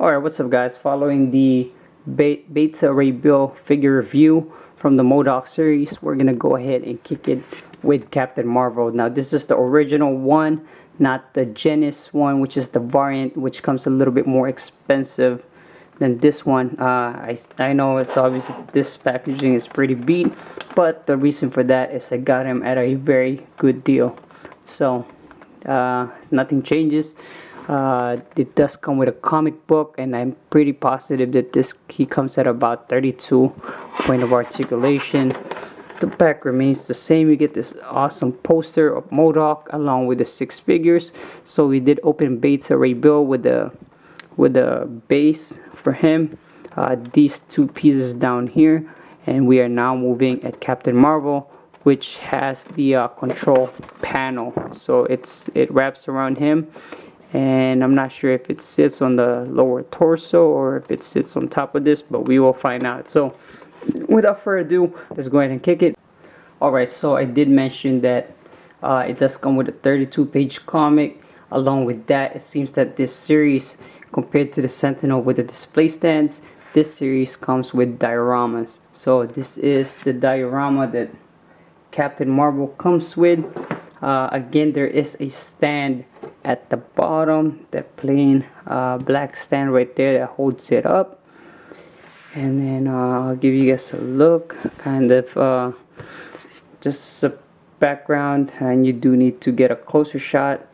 Alright, what's up guys? Following the beta ray bill figure review from the M.O.D.O.K series, we're gonna go ahead and kick it with Captain Marvel. Now this is the original one, not the Genesis one, which is the variant, which comes a little bit more expensive than this one. I know it's obvious this packaging is pretty beat, but the reason for that is I got him at a very good deal. So nothing changes. It does come with a comic book, and I'm pretty positive that he comes at about 32 point of articulation. The back remains the same. You get this awesome poster of M.O.D.O.K along with the 6 figures. So we did open beta ray bill with the base for him. These 2 pieces down here, and we are now moving at Captain Marvel, which has the control panel. So it wraps around him. And I'm not sure if it sits on the lower torso or if it sits on top of this, but we will find out. So without further ado, let's go ahead and kick it. Alright, so I did mention that it does come with a 32-page comic. Along with that, it seems that this series, compared to the Sentinel with the display stands, this series comes with dioramas. So this is the diorama that Captain Marvel comes with. Again, there is a stand at the bottom, that plain black stand right there that holds it up. And then I'll give you guys a look, kind of just a background, and you do need to get a closer shot,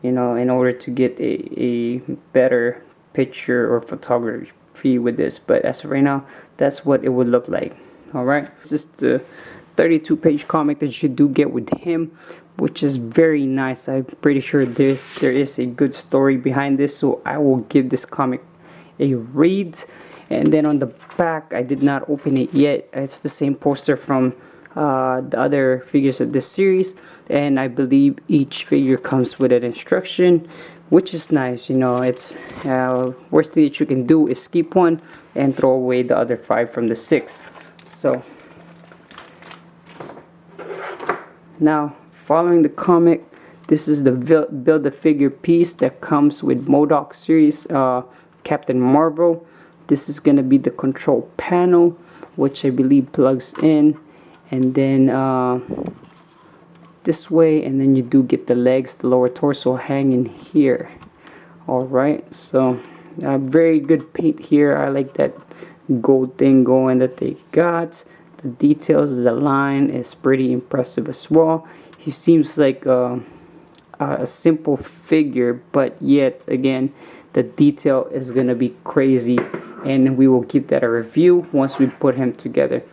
you know, in order to get a better picture or photography with this. But as of right now, that's what it would look like. Alright, this is the 32-page comic that you do get with him, which is very nice. I'm pretty sure there is a good story behind this, so I will give this comic a read. And then on the back, I did not open it yet. It's the same poster from the other figures of this series, and I believe each figure comes with an instruction, which is nice. You know, it's worst thing that you can do is keep one and throw away the other 5 from the 6. So now, following the comic, this is the build-a-figure piece that comes with M.O.D.O.K series Captain Marvel. This is going to be the control panel, which I believe plugs in, and then this way, and then you do get the legs, the lower torso hanging here. Alright, so very good paint here. I like that gold thing going that they got. The details, the line is pretty impressive as well. He seems like a simple figure, but yet again the detail is gonna be crazy, and we will give that a review once we put him together.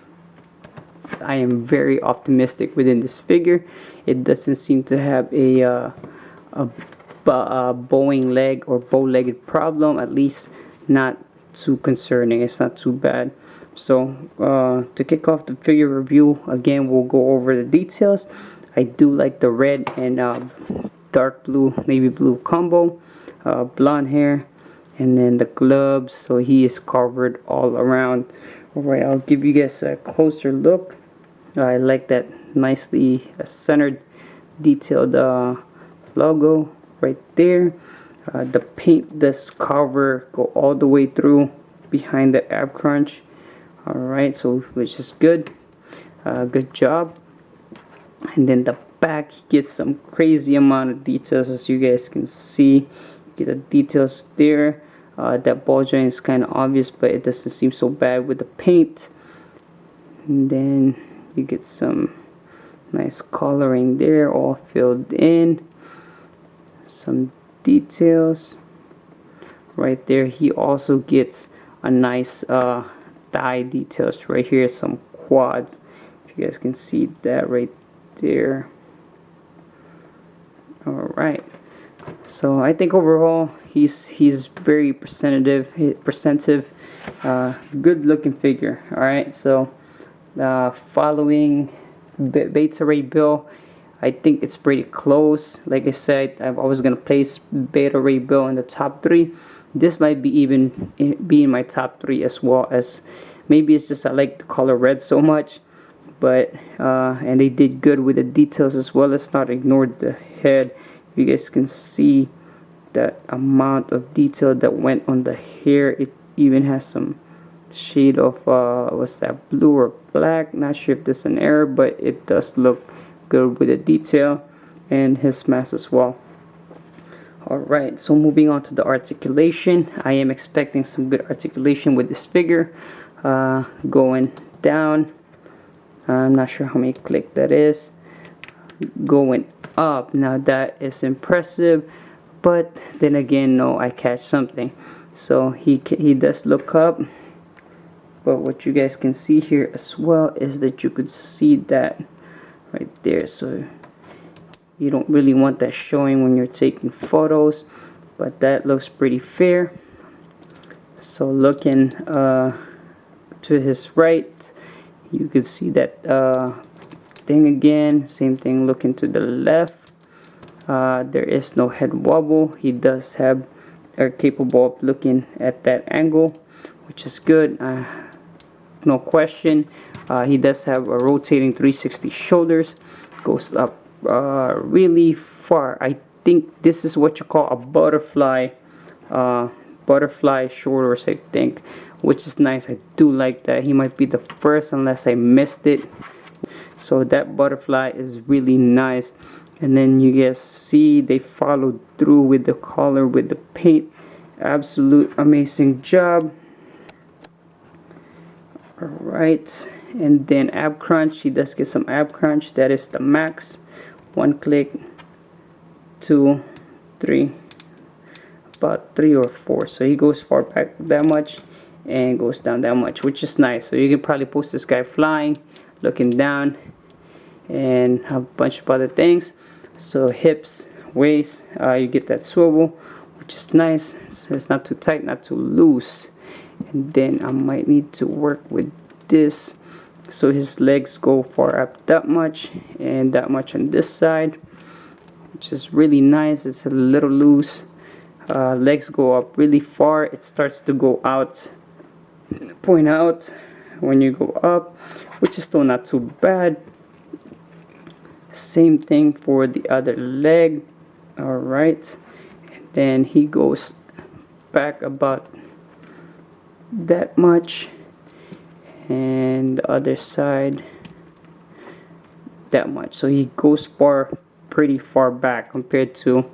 I am very optimistic within this figure. It doesn't seem to have a bowing leg or bow-legged problem, at least not too concerning. It's not too bad. So to kick off the figure review, again we'll go over the details. I do like the red and dark blue, navy blue combo, blonde hair, and then the gloves. So he is covered all around. Alright, I'll give you guys a closer look. I like that nicely centered, detailed logo right there. The paint does cover, go all the way through behind the ab crunch. Alright, so which is good. Good job. And then the back, he gets some crazy amount of details, as you guys can see. Get the details there. That ball joint is kind of obvious, but it doesn't seem so bad with the paint. And then you get some nice coloring there, all filled in. Some details right there. He also gets a nice thigh details right here, some quads, if you guys can see that right there. Alright, so I think overall he's very presentative, good looking figure. Alright, so following beta ray bill, I think it's pretty close. Like I said, I was gonna place beta ray bill in the top 3. This might be even be in my top 3 as well. As maybe it's just I like the color red so much, but and they did good with the details as well. Let's not ignore the head. You guys can see that amount of detail that went on the hair. It even has some shade of what's that, blue or black, not sure if this is an error, but it does look good with the detail, and his mask as well. Alright, so moving on to the articulation. I am expecting some good articulation with this figure. Going down, I'm not sure how many click that is. Going up, now that is impressive, but then again, no, I catch something. So he does look up, but what you guys can see here as well is that you could see that right there. So you don't really want that showing when you're taking photos, but that looks pretty fair. So looking to his right, you can see that thing again. Same thing looking to the left. There is no head wobble. He does have, are capable of looking at that angle, which is good. No question. He does have a rotating 360 shoulders. Goes up really far. I think this is what you call a butterfly shoulders, I think, which is nice. I do like that. He might be the first unless I missed it. So that butterfly is really nice. And then you guys see they followed through with the color, with the paint. Absolute amazing job. Alright, and then ab crunch. He does get some ab crunch. That is the max. 1 click, 2, 3, about 3 or 4. So he goes far back that much and goes down that much, which is nice. So you can probably post this guy flying, looking down, and have a bunch of other things. So hips, waist, you get that swivel, which is nice. So it's not too tight, not too loose. And then I might need to work with this. So his legs go far up that much and that much on this side, which is really nice. It's a little loose. Legs go up really far. It starts to go out, point out when you go up, which is still not too bad. Same thing for the other leg. Alright, and then he goes back about that much, and the other side that much. So he goes pretty far back compared to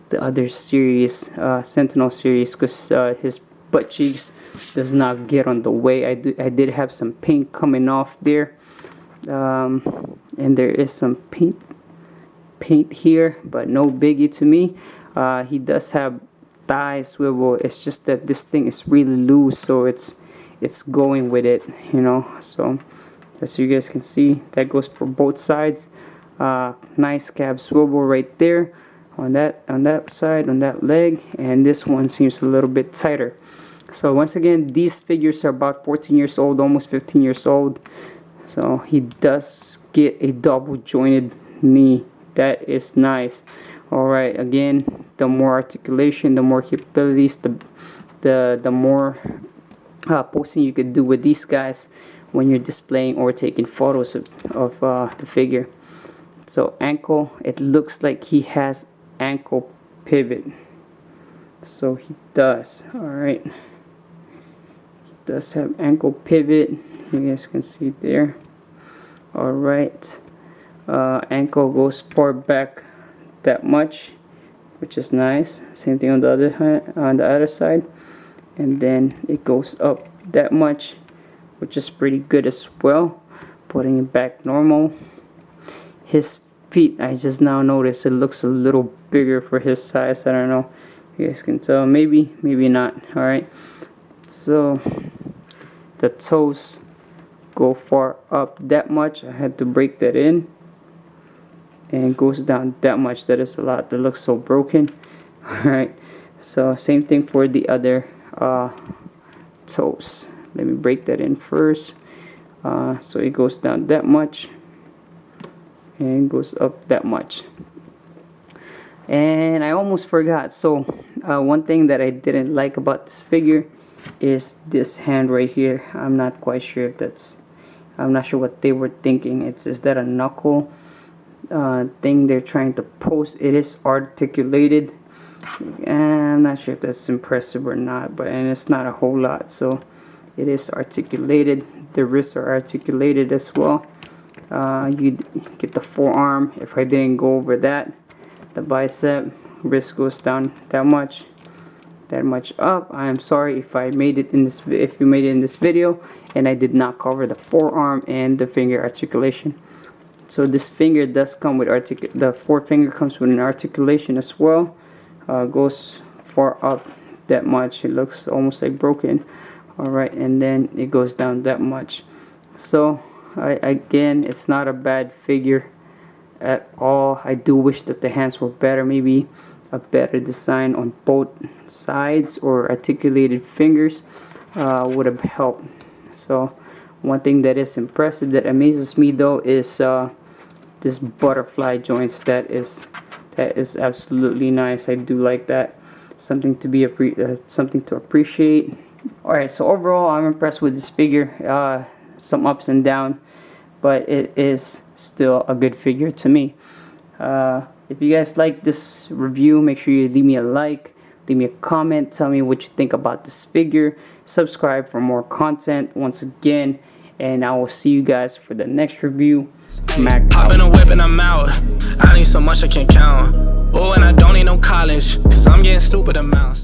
the other series, Sentinel series, because his butt cheeks does not get on the way. I did have some paint coming off there, and there is some paint here, but no biggie to me. He does have thigh swivel. It's just that this thing is really loose, so it's going with it, you know. So as you guys can see, that goes for both sides. Nice cab swivel right there on that side, on that leg, and this one seems a little bit tighter. So once again, these figures are about 14 years old, almost 15 years old. So he does get a double jointed knee. That is nice. Alright, again, the more articulation, the more capabilities, the more posting you could do with these guys when you're displaying or taking photos of the figure. So ankle, it looks like he has ankle pivot. So he does. Alright, he does have ankle pivot. You guys can see there. Alright, ankle goes far back that much, which is nice. Same thing on the other side, and then it goes up that much, which is pretty good as well. Putting it back normal. His feet, I just now noticed it looks a little bigger for his size. I don't know if you guys can tell. Maybe not. Alright, so the toes go far up that much. I had to break that in, and goes down that much. That is a lot. That looks so broken. Alright, so same thing for the other toes. Let me break that in first. So it goes down that much and goes up that much. And I almost forgot. So one thing that I didn't like about this figure is this hand right here. I'm not quite sure if that's, I'm not sure what they were thinking. Is that a knuckle thing they're trying to post? It is articulated, I'm not sure if that's impressive or not, but and it's not a whole lot. So it is articulated. The wrists are articulated as well. You get the forearm. If I didn't go over that, the bicep, wrist goes down that much up. I am sorry if I made it in this, if you made it in this video and I did not cover the forearm and the finger articulation. So this finger does come with the forefinger comes with an articulation as well. Goes far up that much. It looks almost like broken. Alright, and then it goes down that much. So again, it's not a bad figure at all. I do wish that the hands were better, maybe a better design on both sides or articulated fingers would have helped. So one thing that is impressive, that amazes me though, is this butterfly joints. That is absolutely nice. I do like that. Something to be something to appreciate. Alright, so overall I'm impressed with this figure. Some ups and downs, but it is still a good figure to me. If you guys like this review, make sure you leave me a like, leave me a comment, tell me what you think about this figure, subscribe for more content once again, and I will see you guys for the next review. Hop in a whip and I'm out. I need so much I can't count. Oh, and I don't need no college, cause I'm getting stupid amounts.